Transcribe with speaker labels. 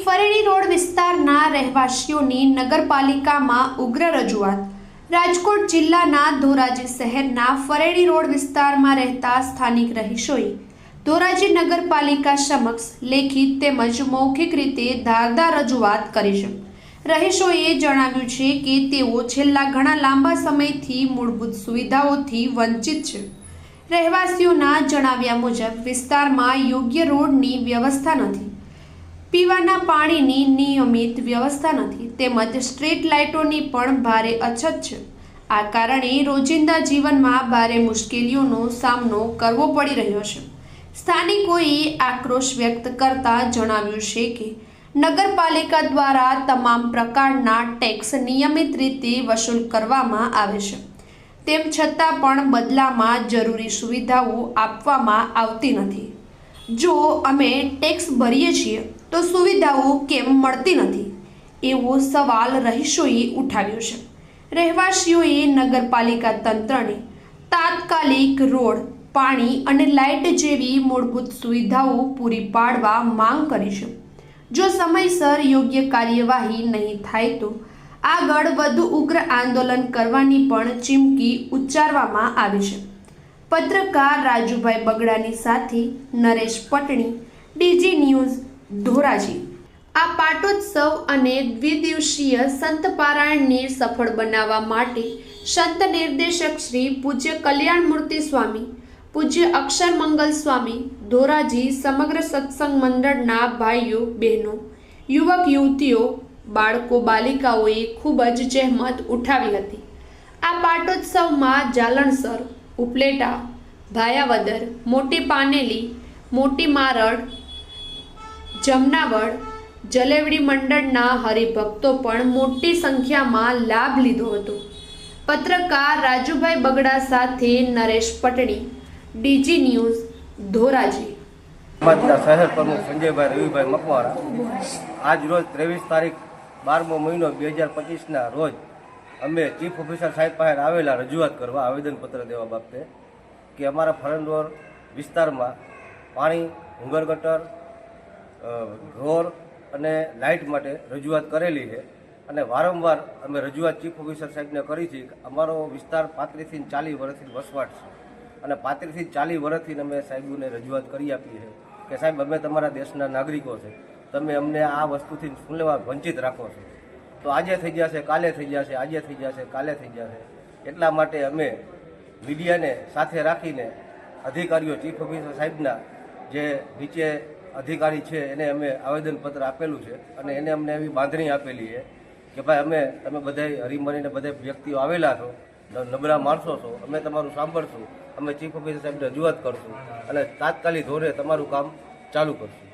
Speaker 1: ફરેડી road વિસ્તારના રહેવાસીઓની નગરપાલિકામાં ઉગ્ર રજૂઆત। રાજકોટ જિલ્લાના ધોરાજી શહેરના ફરેડી રોડ વિસ્તારમાં રહેતા સ્થાનિક રહીશોએ ધોરાજી નગરપાલિકા સમક્ષ લેખિત તેમજ મૌખિક રીતે ધારદાર રજૂઆત કરી છે। રહીશોએ જણાવ્યું છે કે તેઓ છેલ્લા ઘણા લાંબા સમયથી મૂળભૂત સુવિધાઓથી વંચિત છે। રહેવાસીઓના જણાવ્યા મુજબ વિસ્તારમાં યોગ્ય રોડની વ્યવસ્થા નથી, પીવાના પાણીની નિયમિત વ્યવસ્થા નથી તેમજ સ્ટ્રીટ લાઇટોની પણ ભારે અછત છે। આ કારણે રોજિંદા જીવનમાં ભારે મુશ્કેલીઓનો સામનો કરવો પડી રહ્યો છે। સ્થાનિકોએ આક્રોશ વ્યક્ત કરતા જણાવ્યું છે કે નગરપાલિકા દ્વારા તમામ પ્રકારના ટેક્સ નિયમિત રીતે વસૂલ કરવામાં આવે છે, તેમ છતાં પણ બદલામાં જરૂરી સુવિધાઓ આપવામાં આવતી નથી। જો અમે ટેક્સ ભરીએ છીએ તો સુવિધાઓ કેમ મળતી નથી, એવો સવાલ રહીશોએ ઉઠાવ્યો છે। રહેવાસીઓએ નગરપાલિકા તંત્રને તાત્કાલિક રોડ, પાણી અને લાઇટ જેવી મૂળભૂત સુવિધાઓ પૂરી પાડવા માંગ કરી છે। જો સમયસર યોગ્ય કાર્યવાહી નહીં થાય તો આગળ વધુ ઉગ્ર આંદોલન કરવાની પણ ચીમકી ઉચ્ચારવામાં આવી છે। પત્રકાર રાજુભાઈ બગડાની સાથે નરેશ પટણી, ડીજી ન્યૂઝ, ધોરાજી। આ પાટોત્સવ અને દ્વિદિવસીય સંત પારાયણને સફળ બનાવવા માટે સંત નિર્દેશક શ્રી પૂજ્ય કલ્યાણમૂર્તિ સ્વામી, પૂજ્ય અક્ષર મંગલ સ્વામી, ધોરાજી સમગ્ર સત્સંગ મંડળના ભાઈઓ બહેનો, યુવક યુવતીઓ, બાળકો બાલિકાઓએ ખૂબ જ જહેમત ઉઠાવી હતી। આ પાટોત્સવમાં જાલણસર, ઉપલેટા, ભાયાવદર, મોટી પાનેલી, મોટી મારડ, જમનાવડ, જલેવડી મંડળના હરિભક્તો પણ મોટી સંખ્યામાં લાભ લીધો હતો। પત્રકાર રાજુભાઈ બગડા સાથે નરેશ પટણી, ડીજી ન્યૂઝ, ધોરાજી।
Speaker 2: શહેર પ્રમુખ સંજયભાઈ રવિભાઈ મકવાણા આજ રોજ 23 તારીખ 12મો મહિનો 2025ના રોજ અમે ચીફ ઓફિસર સાહેબ પાસે આવેલા રજૂઆત કરવા, આવેદનપત્ર દેવા બાબતે કે અમારા ફરેડી રોડ વિસ્તારમાં પાણી, ભૂગર્ભ ગટર, રોડ અને લાઇટ માટે રજૂઆત કરેલી છે અને વારંવાર અમે રજૂઆત ચીફ ઓફિસર સાહેબને કરી છે। અમારો વિસ્તાર 35 થી 40 વર્ષથી વસવાટ છે અને 35 થી 40 વર્ષથી અમે સાહેબોને રજૂઆત કરી આપી છે કે સાહેબ અમે તમારા દેશના નાગરિકો છે, તમે અમને આ વસ્તુથી શું લેવા વંચિત રાખો છો। તો આજે થઈ જશે, કાલે થઈ જશે, આજે થઈ જશે, કાલે થઈ જશે। એટલા માટે અમે મીડિયાને સાથે રાખીને અધિકારીઓ, ચીફ ઓફિસર સાહેબના જે નીચે અધિકારી છે એને અમે આવેદનપત્ર આપેલું છે અને એને અમને એવી બાંધણી આપેલી છે કે ભાઈ તમે બધા હરીમરીને બધા વ્યક્તિઓ આવેલા છો, નબળા માણસો છો, અમે તમારું સાંભળશું, અમે ચીફ ઓફિસર સાહેબને રજૂઆત કરશું અને તાત્કાલિક ધોરણે તમારું કામ ચાલુ કરશું।